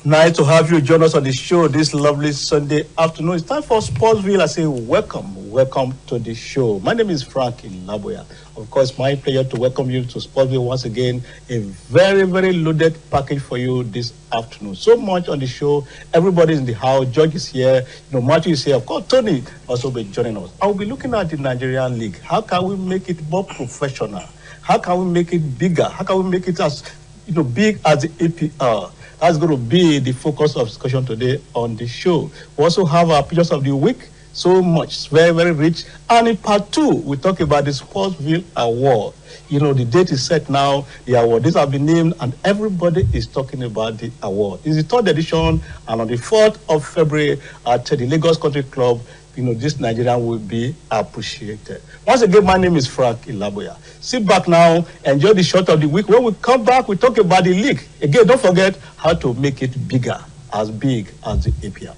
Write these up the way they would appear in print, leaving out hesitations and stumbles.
Nice to have you join us on the show this lovely Sunday afternoon. It's time for Sportsville. I say welcome to the show. My name is Frank Ilaboya. Of course, my pleasure to welcome you to Sportsville once again. A very loaded package for you this afternoon. So much on the show. Everybody's in the house. George is here. Matthew is here. Of course, Tony also be joining us. I'll be looking at the Nigerian League. How can we make it more professional? How can we make it bigger? How can we make it as big as the APR? That's going to be the focus of discussion today on the show. We also have our pictures of the week. So much, very rich. And in part 2, we talk about the Sportsville Award. The date is set now, the award. These have been named, and everybody is talking about the award. It's the 3rd edition, and on the 4th of February at the Lagos Country Club, this Nigerian will be appreciated. Once again, my name is Frank Ilaboya. Sit back now, enjoy the shot of the week. When we come back, we talk about the league. Again, don't forget how to make it bigger, as big as the APR.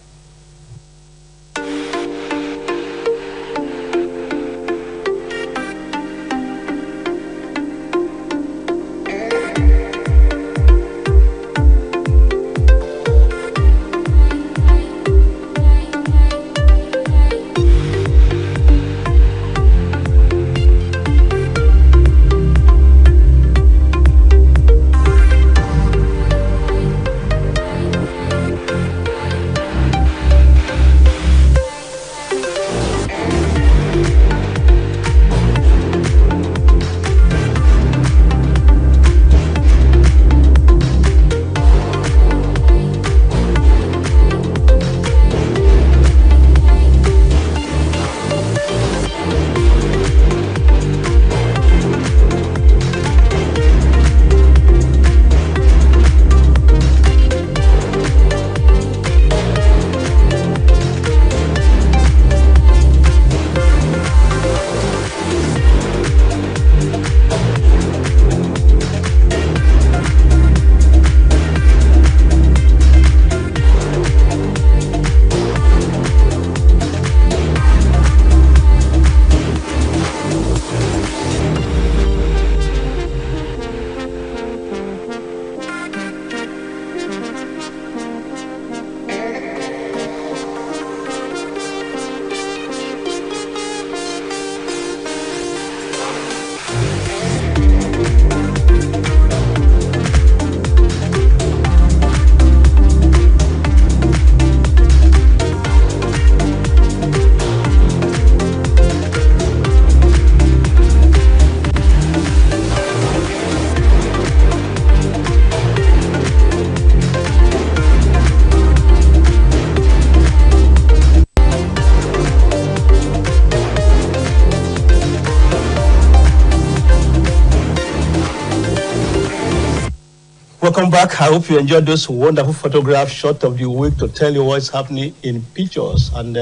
Welcome back. I hope you enjoyed those wonderful photograph shot of the week to tell you what's happening in pictures. And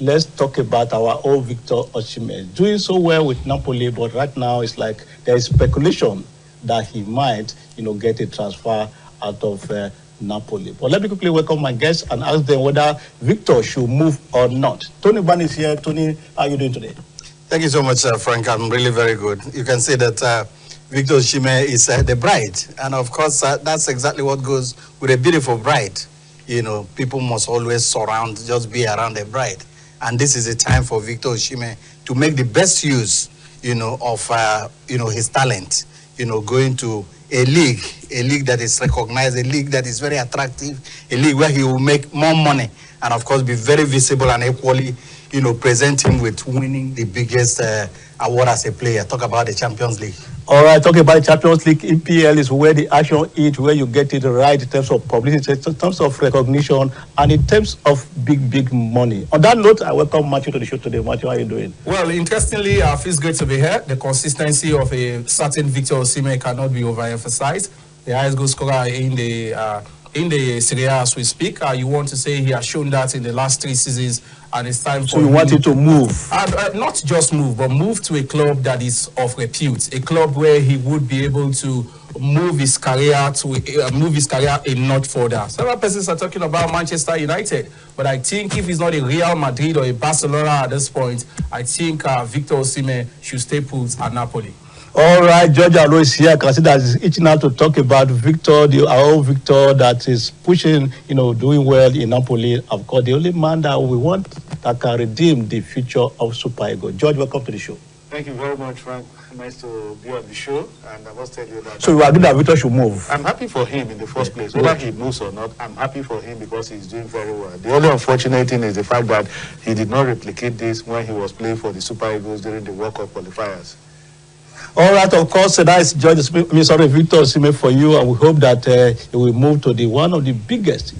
let's talk about our old Victor Osimhen. Doing so well with Napoli, but right now it's like there is speculation that he might, get a transfer out of Napoli. But let me quickly welcome my guests and ask them whether Victor should move or not. Tony Ban is here. Tony, how are you doing today? Thank you so much, Frank. I'm really very good. You can see that Victor Osimhen is the bride. And of course, that's exactly what goes with a beautiful bride. People must always just be around the bride. And this is a time for Victor Osimhen to make the best use, of, his talent, going to a league that is recognized, a league that is very attractive, a league where he will make more money and, of course, be very visible and equally, present him with winning the biggest award as a player. Talk about the Champions League. All right, talking about the Champions League, EPL is where the action is, where you get it right in terms of publicity, in terms of recognition, and in terms of big money. On that note, I welcome Matthew to the show today. Matthew, how are you doing? Well, interestingly, it feels great to be here. The consistency of a certain Victor Osimhen cannot be overemphasized. The highest goal scorer in the Serie A as we speak. You want to say he has shown that in the last 3 seasons, and it's time for So you want him to move? Not just move, but move to a club that is of repute, a club where he would be able to move his career a notch further. Several persons are talking about Manchester United, but I think if he's not a Real Madrid or a Barcelona at this point, I think Victor Osimhen should stay put at Napoli. All right, George Alo is here. I can see that he's itching out to talk about Victor, our own Victor that is pushing, doing well in Napoli. Of course, the only man that we want that can redeem the future of Super Eagles. George, welcome to the show. Thank you very much, Frank. Nice to be on the show, and I must tell you that. So you agree that Victor should move? I'm happy for him in the first place. Whether he moves or not, I'm happy for him because he's doing very well. The only unfortunate thing is the fact that he did not replicate this when he was playing for the Super Eagles during the World Cup qualifiers. All right, of course, that's Victor Osimhen for you, and we hope that he will move to one of the biggest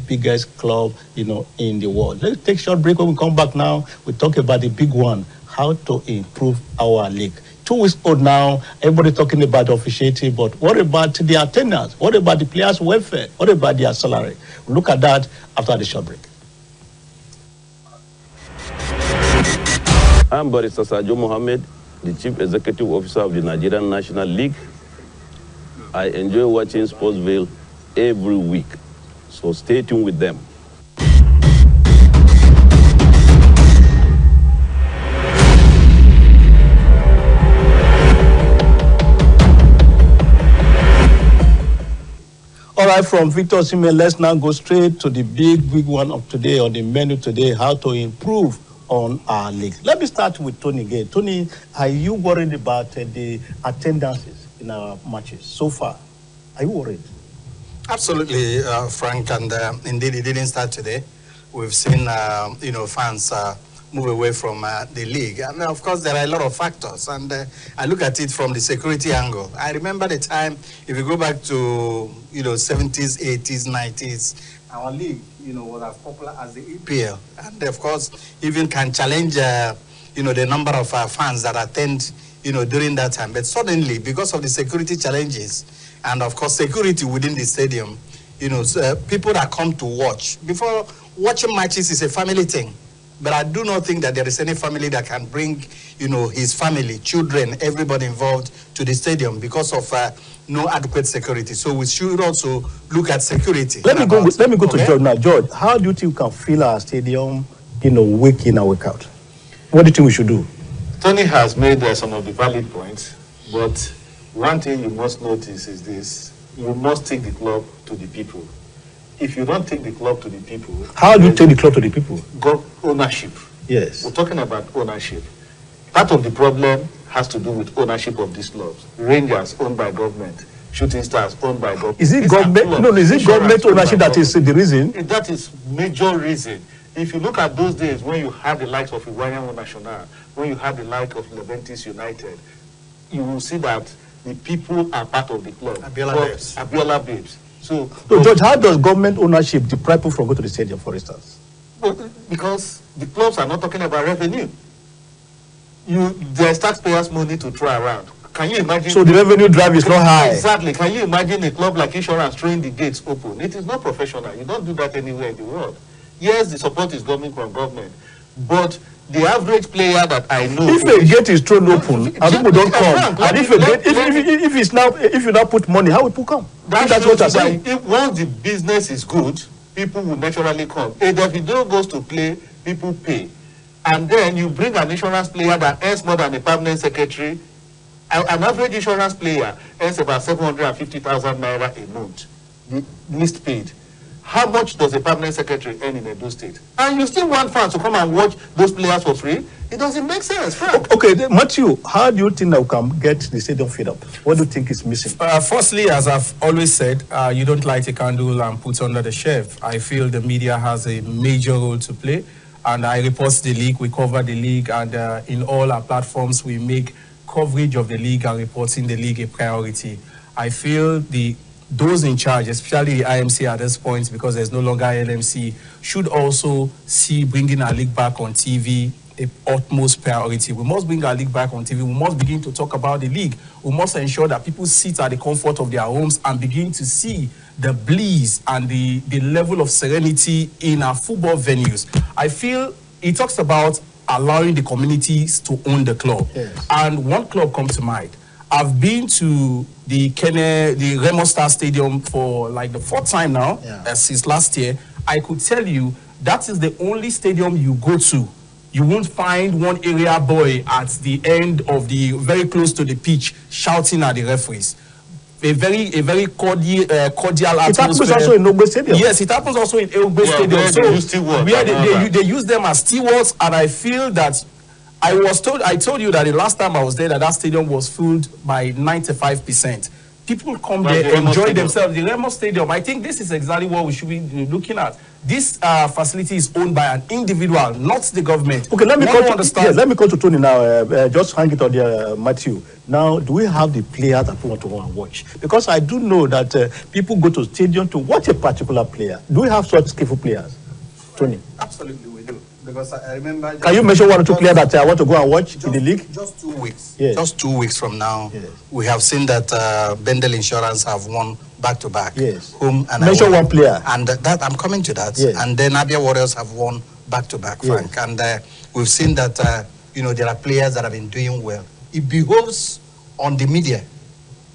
club, in the world. Let's take a short break. When we come back now, we talk about the big one, how to improve our league. 2 weeks old now, everybody talking about the officiating, but what about the attendance? What about the players' welfare? What about their salary? We'll look at that after the short break. I'm Barrister Sajo Mohammed, the Chief Executive Officer of the Nigerian National League. I enjoy watching Sportsville every week, so stay tuned with them. All right, from Victor Osimhen, let's now go straight to the big one of today, on the menu today, how to improve on our league. Let me start with Tony again. Tony, are you worried about the attendances in our matches so far? Are you worried? Absolutely, Frank, and indeed it didn't start today. We've seen, fans move away from the league. And of course, there are a lot of factors, and I look at it from the security angle. I remember the time, if you go back to, 70s, 80s, 90s, our league, was as popular as the EPL. And of course, even can challenge, the number of fans that attend, during that time. But suddenly, because of the security challenges, and of course, security within the stadium, people that come to watch, before watching matches is a family thing. But I do not think that there is any family that can bring, his family, children, everybody involved to the stadium because of no adequate security. So we should also look at security. Let me go to George now. George, how do you think we can fill our stadium, week in and week out? What do you think we should do? Tony has made some of the valid points, but one thing you must notice is this: you must take the club to the people. If you don't take the club to the people... How do you take the club to the people? Ownership. Yes. We're talking about ownership. Part of the problem has to do with ownership of these clubs. Rangers owned by government. Shooting Stars owned by government. Is it government? No, is it government ownership that is the reason? That is major reason. If you look at those days when you have the likes of Ivoirian National, when you have the like of Leventis United, you will see that the people are part of the club. Abiola Babes. So, George, how does government ownership deprive people from going to the stadium, for instance? Because the clubs are not talking about revenue. There's taxpayers' money to throw around. Can you imagine? So the revenue drive is not high. Exactly. Can you imagine a club like Insurance throwing the gates open? It is not professional. You don't do that anywhere in the world. Yes, the support is coming from government, but the average player that I know, if a gate is thrown open and people don't come, and if you now put money, how will people come? That's what I'm saying. Once the business is good, people will naturally come. If Davido goes to play, people pay, and then you bring an insurance player that earns more than a permanent secretary. An average insurance player earns about 750,000 naira a month, the least paid. How much does a permanent secretary earn in Edo State? And you still want fans to come and watch those players for free? It doesn't make sense, Frank. Okay, Matthew, how do you think that we can get the stadium filled up? What do you think is missing? Firstly, as I've always said, you don't light a candle and put under the shelf. I feel the media has a major role to play, and I report the league, we cover the league, and in all our platforms, we make coverage of the league and reporting the league a priority. I feel those in charge, especially the IMC at this point, because there's no longer LMC, should also see bringing our league back on TV a utmost priority. We must bring our league back on TV. We must begin to talk about the league. We must ensure that people sit at the comfort of their homes and begin to see the bliss and the level of serenity in our football venues. I feel it talks about allowing the communities to own the club. Yes. And one club comes to mind. I've been to the Remo Star Stadium for like the 4th time now, since last year. I could tell you that is the only stadium you go to You won't find one area boy at the end of the very close to the pitch shouting at the referees. A very cordial atmosphere. It happens also in Ogbe Stadium. Yes, it happens also in Ogbe Stadium. Where they use stewards where they use them as stewards, and I feel that I told you that the last time I was there that stadium was filled by 95%. People come there, enjoy themselves. The Remo Stadium, I think this is exactly what we should be looking at. This facility is owned by an individual, not the government. Okay, let me go to Tony now. Just hang it on there, Matthew. Now, do we have the players that we want to go and watch? Because I do know that people go to stadium to watch a particular player. Do we have such skillful players, Tony? Absolutely, we do. Because I remember. Can you mention one or two players that I want to go and watch in the league? Just 2 weeks. Yes. Just 2 weeks from now, Yes. we have seen that Bendel Insurance have won back-to-back. Yes. Home and Mention one player. And that I'm coming to that. Yes. And then Abia Warriors have won back-to-back, Frank. Yes. And we've seen that there are players that have been doing well. It behoves on the media.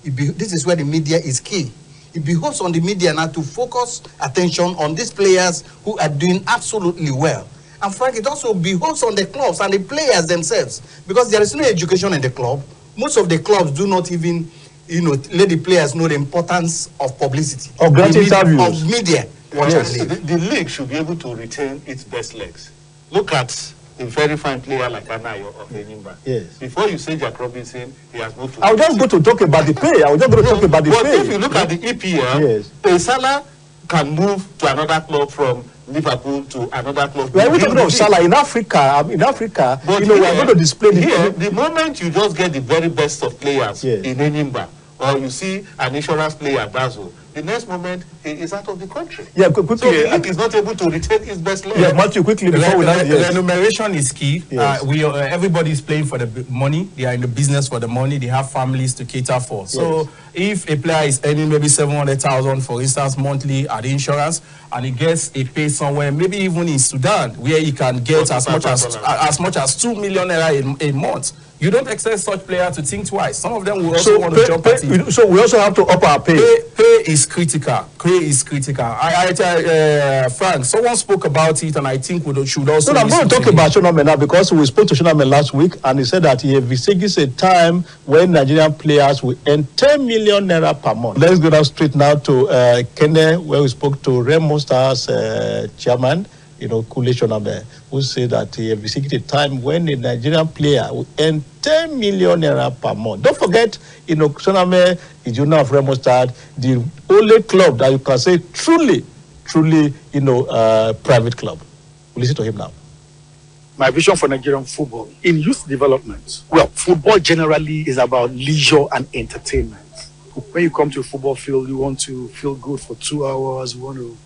This is where the media is key. It behoves on the media now to focus attention on these players who are doing absolutely well. And Frank, it also behoves on the clubs and the players themselves, because there is no education in the club. Most of the clubs do not even, let the players know the importance of publicity. Of granting interviews. Of media. Yes. The league should be able to retain its best legs. Look at a very fine player like Anayo of Enyimba. Yes. Before you say Jack Robinson, he has moved to. I'll just go to talk about the pay. But if you look at the EPL, Yes. a Salah can move to another club from Liverpool to another club. When we're talking of Salah in Africa, But we are going to display here, the moment you just get the very best of players Yes. in Enyimba, or you see an insurance player at Basel, the next moment he is out of the country. Yeah, quickly. So the league is not able to retain his best player. Yeah, Matthew, quickly before we land. Yes. Remuneration is key. Yes. Everybody is playing for the money. They are in the business for the money. They have families to cater for. So if a player is earning maybe 700,000, for instance, monthly at insurance, and he gets a pay somewhere, maybe even in Sudan, where he can get as much as 2 million naira a month. You don't expect such player to think twice. Some of them will also want to jump at it. So we also have to up our pay. Pay is critical. Pay is critical. Frank, someone spoke about it, and I think we should also. So I'm going to talk about Shoname now, because we spoke to Shoname last week, and he said that he envisages a time when Nigerian players will earn 10 million naira per month. Let's go down straight now to Kenya, where we spoke to Remo Stars chairman, Kule Shoname, who said that he envisages a time when a Nigerian player will earn 10 million naira per month. Don't forget, Shoname is owner of Remo Stars, the only club that you can say truly, private club. We'll listen to him now. My vision for Nigerian football in youth development. Well, football generally is about leisure and entertainment. When you come to a football field, you want to feel good for 2 hours, you want to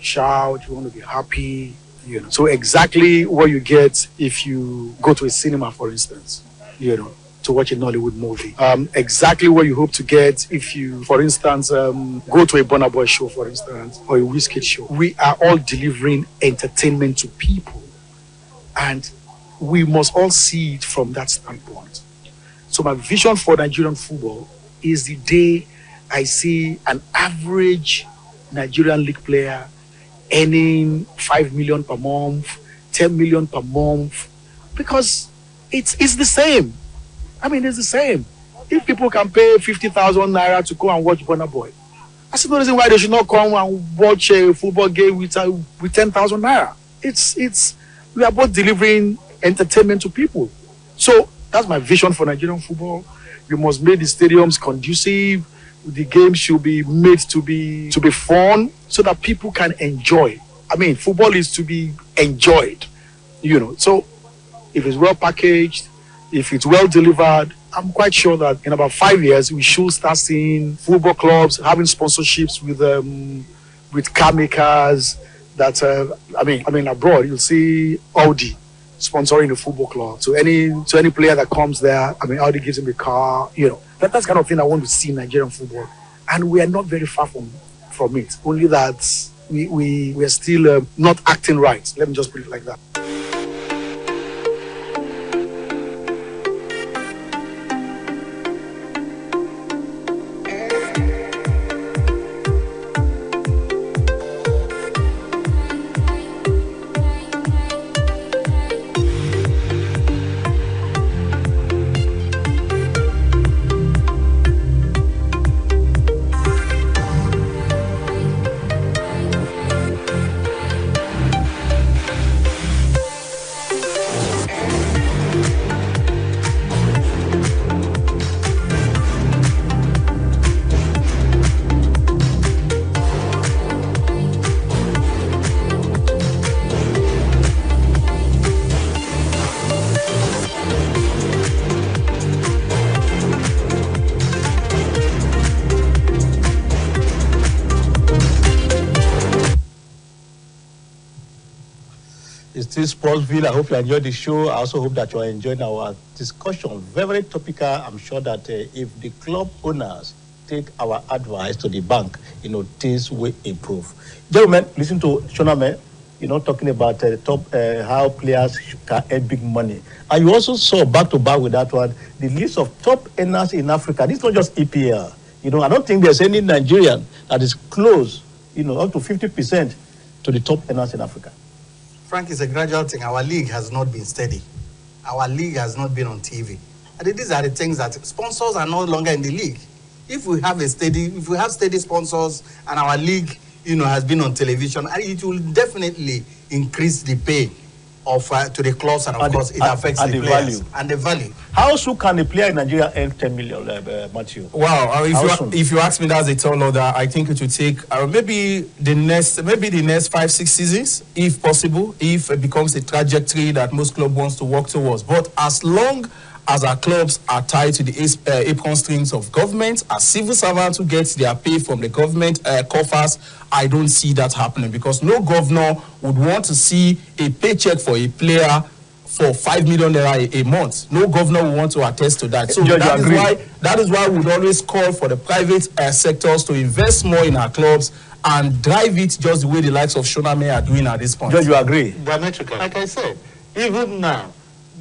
shout, you want to be happy, So exactly what you get if you go to a cinema, for instance, to watch a Nollywood movie. Exactly what you hope to get if you, for instance, go to a Burna Boy show, for instance, or a Wizkid show. We are all delivering entertainment to people, and we must all see it from that standpoint. So my vision for Nigerian football is the day I see an average Nigerian league player earning 5 million per month, 10 million per month, because it's the same. It's the same. If people can pay 50,000 naira to go and watch Burna Boy, I see no reason why they should not come and watch a football game with 10,000 naira. We are both delivering entertainment to people. So that's my vision for Nigerian football. We must make the stadiums conducive. The game should be made to be fun so that people can enjoy. Football is to be enjoyed, So if it's well packaged, if it's well delivered, I'm quite sure that in about 5 years, we should start seeing football clubs having sponsorships with car makers that, abroad, you'll see Audi sponsoring the football club. So any player that comes there, Audi gives him a car, That's the kind of thing I want to see in Nigerian football. And we are not very far from it. Only that we are still not acting right. Let me just put it like that. It's still Sportsville. I hope you enjoyed the show. I also hope that you are enjoying our discussion. Very, very topical. I'm sure that if the club owners take our advice to the bank, things will improve. Gentlemen, listen to Shoname, talking about how players can earn big money. And you also saw back to back with that one, the list of top earners in Africa. This is not just EPL. I don't think there's any Nigerian that is close, up to 50% to the top earners in Africa. Frank, it's a gradual thing. Our league has not been steady. Our league has not been on TV. And these are the things that sponsors are no longer in the league. If we have steady sponsors and our league, has been on television, it will definitely increase the pay of to the clubs, and of course it affects the players value. And the value. How soon can a player in Nigeria earn 10 million, Matthew? Wow, if you ask me, that's a tall order. I think it will take maybe the next 5-6 seasons, if possible, if it becomes a trajectory that most clubs wants to work towards. But as long as our clubs are tied to the apron strings of government, as civil servants who get their pay from the government coffers, I don't see that happening, because no governor would want to see a paycheck for a player for 5 million naira a month. No governor will want to attest to that. So that is why we would always call for the private sectors to invest more in our clubs and drive it just the way the likes of Shoname are doing at this point. Judge, you agree? Diametrically. Like I said, even now,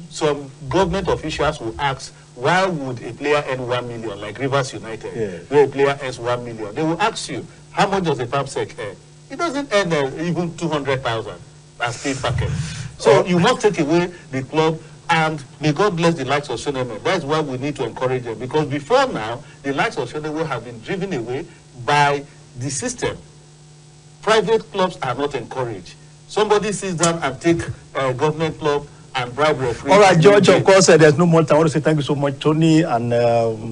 some government officials will ask, why would a player earn 1 million, like Rivers United, where a player earns 1 million? They will ask you, how much does a PAMSEC earn? It doesn't earn even 200,000 as pay packet. So you must take away the club, and may God bless the likes of Shoneme. That's why we need to encourage them, because before now, the likes of Shoneme have been driven away by the system. Private clubs are not encouraged. Somebody sits down and take a government club and bribe referee. All right, George, of course, there's no more time. I want to say thank you so much, Tony and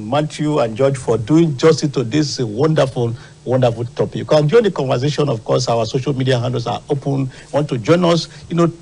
Matthew and George, for doing justice to this wonderful topic. You can join the conversation. Of course, our social media handles are open. Want to join us,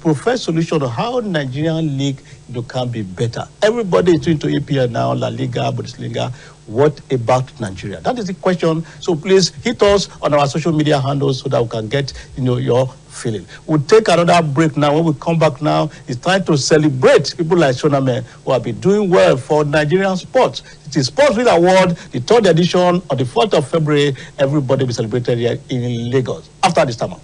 provide solution on how Nigerian league can be better. Everybody is into EPL now, La Liga, Bundesliga. What about Nigeria? That is the question. So please hit us on our social media handles so that we can get your feeling. We'll take another break now. When we come back now, it's time to celebrate people like Shoname who have been doing well for Nigerian sports. It is Sportsville Award, the 3rd edition on the 4th of February. Everybody will be celebrated here in Lagos. After this time out.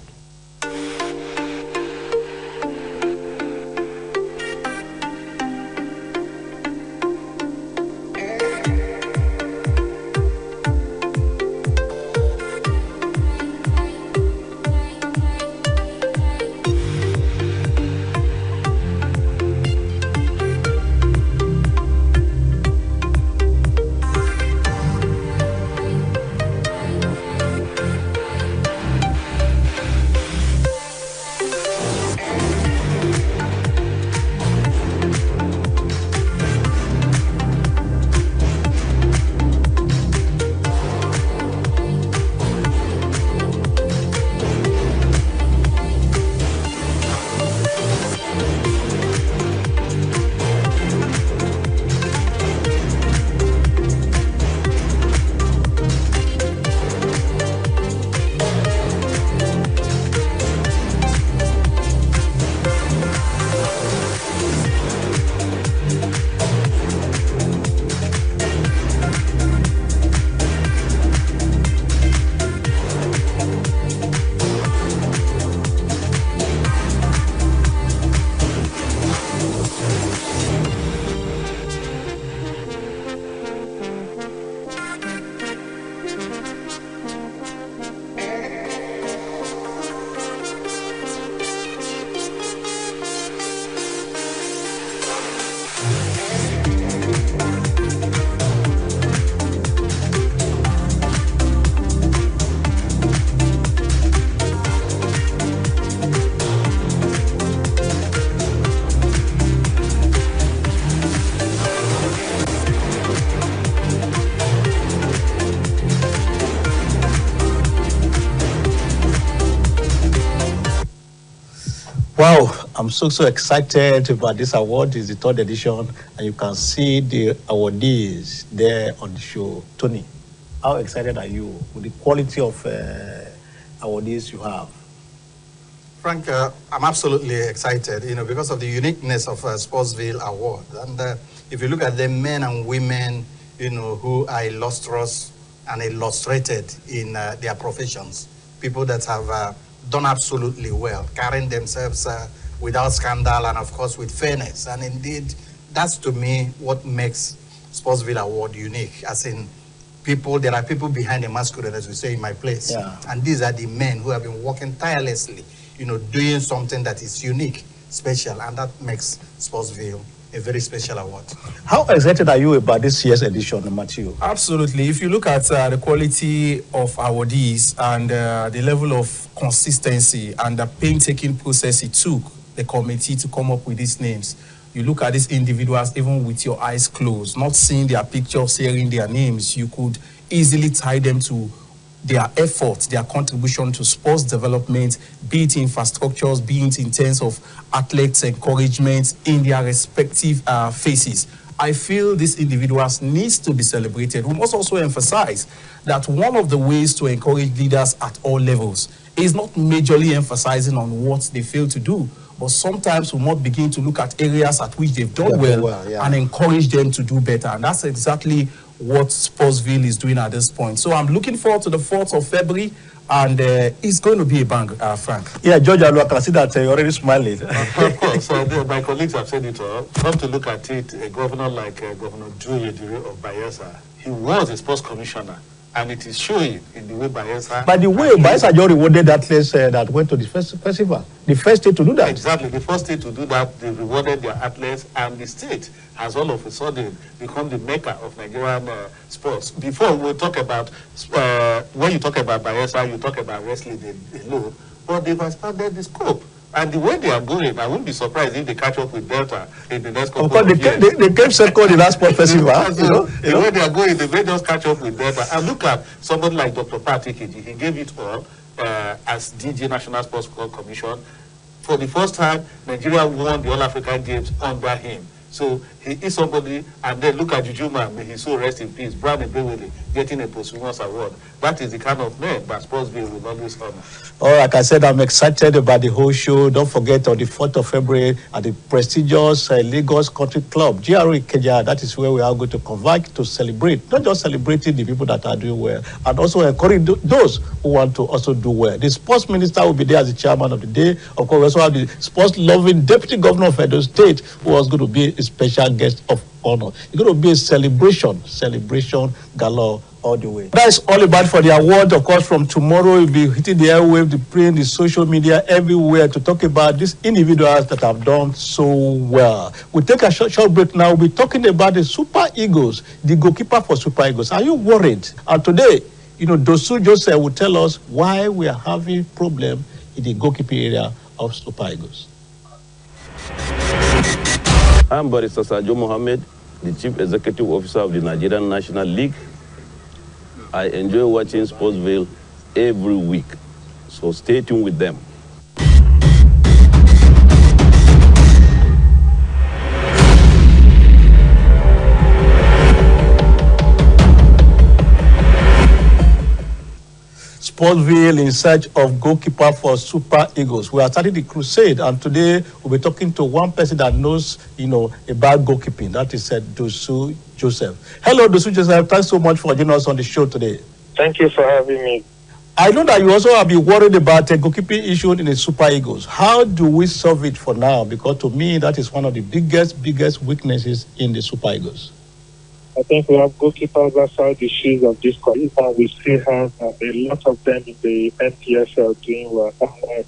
Wow, I'm so excited about this award. It's the 3rd edition, and you can see the awardees there on the show. Tony, how excited are you with the quality of awardees you have? Frank, I'm absolutely excited, because of the uniqueness of Sportsville Award. And if you look at the men and women, who are illustrious and illustrated in their professions, people that have done absolutely well, carrying themselves without scandal and, of course, with fairness. And indeed, that's to me what makes Sportsville Award unique, as in there are people behind the masquerade, as we say in my place. Yeah. And these are the men who have been working tirelessly, doing something that is unique, special, and that makes Sportsville a very special award. How excited are you about this year's edition, Matthew? Absolutely. If you look at the quality of awardees and the level of consistency and the painstaking process it took the committee to come up with these names, you look at these individuals even with your eyes closed, not seeing their pictures, hearing their names, you could easily tie them to their efforts, their contribution to sports development, be it infrastructures, be it in terms of athletes' encouragement in their respective phases. I feel these individuals needs to be celebrated. We must also emphasize that one of the ways to encourage leaders at all levels is not majorly emphasizing on what they fail to do, but sometimes we must begin to look at areas at which they've done well and encourage them to do better. And that's exactly what Sportsville is doing at this point. So I'm looking forward to the 4th of February, and it's going to be a bang, Frank. Yeah, George, I can see that you're already smiling. Of course, my colleagues have said it all. Come to look at it, a governor like Governor Dure of Bayelsa, he was a sports commissioner. And it is showing in the way Bayelsa... By the way, Bayelsa just rewarded athletes that went to the festival. The first state to do that. Exactly. The first state to do that, they rewarded their athletes, and the state has all of a sudden become the mecca of Nigerian sports. Before, we'll talk about... when you talk about Bayelsa, you talk about wrestling alone, but they've expanded the scope. And the way they are going, I won't be surprised if they catch up with Delta in the next couple of years. They came second in that sport festival. The way they are going, they may just catch up with Delta. And look at somebody like Dr. Patikiji. He gave it all as DG National Sports Commission. For the first time, Nigeria won the All-African Games under him. So he is somebody, and then look at Jujuma, may he so rest in peace, Brown Ebewele getting a posthumous award. That is the kind of man that Sportsville will always honor. Oh, like I said, I'm excited about the whole show. Don't forget, on the 4th of February at the prestigious Lagos Country Club, GRA Ikeja, that is where we are going to converge to celebrate, not just celebrating the people that are doing well, and also encourage those who want to also do well. The sports minister will be there as the chairman of the day. Of course, we also have the sports-loving deputy governor of Edo State, who was going to be a special guest of honor. It's going to be a celebration galore all the way. That's all about for the award. Of course, from tomorrow, we'll be hitting the airwave, the print, the social media, everywhere to talk about these individuals that have done so well. We'll take a short break now. We'll be talking about the Super Eagles, the goalkeeper for Super Eagles. Are you worried? And today, Dosu Joseph will tell us why we are having problem in the goalkeeping area of Super Eagles. I'm Barrister Sajo Mohammed, the Chief Executive Officer of the Nigerian National League. I enjoy watching Sportsville every week, so stay tuned with them. Sportsville in search of goalkeeper for Super Eagles. We are starting the crusade, and today we'll be talking to one person that knows, about goalkeeping. That is Dosu Joseph. Hello, Dosu Joseph. Thanks so much for joining us on the show today. Thank you for having me. I know that you also have been worried about a goalkeeping issue in the Super Eagles. How do we solve it for now? Because to me, that is one of the biggest weaknesses in the Super Eagles. I think we have goalkeepers outside the shoes of this colleague, and we still have a lot of them in the NPSL doing well.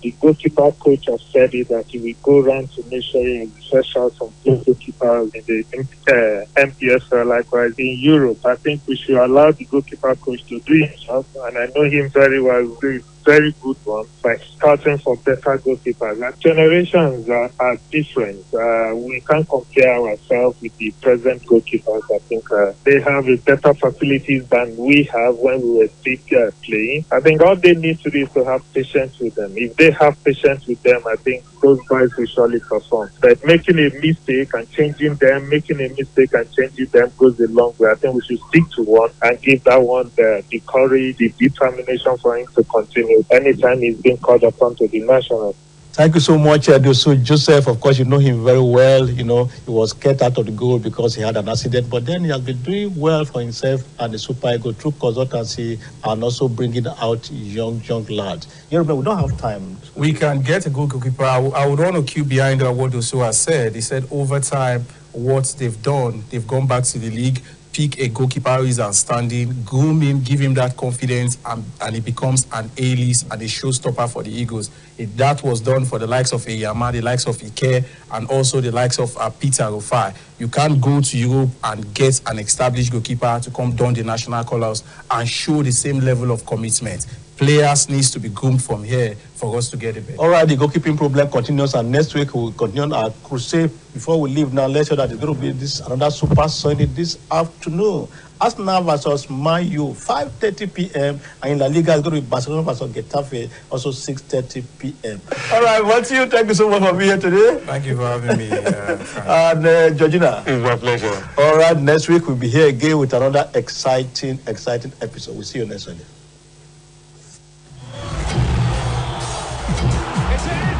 The goalkeeper coach has said it that he will go around to make sure he refresh out some goalkeepers in the NPSL, likewise in Europe. I think we should allow the goalkeeper coach to do his job, and I know him very well. Very good one by scouting for better goalkeepers. Our generations are different. We can't compare ourselves with the present goalkeepers. I think they have a better facilities than we have when we were still playing. I think all they need to do is to have patience with them. If they have patience with them, I think those guys will surely perform. But making a mistake and changing them, goes a long way. I think we should stick to one and give that one the courage, the determination for him to continue anytime he's being called upon to the national. Thank you so much, Dosu Joseph. Of course, you know him very well. You know, he was kept out of the goal because he had an accident, but then he has been doing well for himself and the Super Eagles through consultancy and also bringing out young lads. You know, we don't have time. We can get a good goalkeeper. I would want to cue behind what Dosu has said. He said over time, what they've done, they've gone back to the league, pick a goalkeeper who is outstanding, groom him, give him that confidence, and he becomes an A-list and a showstopper for the Eagles. That was done for the likes of Eyama, the likes of Ike, and also the likes of Peter Rufai. You can't go to Europe and get an established goalkeeper to come don the national colours and show the same level of commitment. Players needs to be groomed from here for us to get it better. All right, the goalkeeping problem continues, and next week we'll continue our crusade. Before we leave now, let's show that it's going to be another Super Sunday this afternoon. Arsenal versus Man U, 5:30 p.m. And in La Liga, it's going to be Barcelona versus Getafe, also 6:30 p.m. All right, what's you? Thank you so much for being here today. Thank you for having me. And Georgina. It's my pleasure. All right, next week we'll be here again with another exciting episode. We'll see you next Sunday. It's in.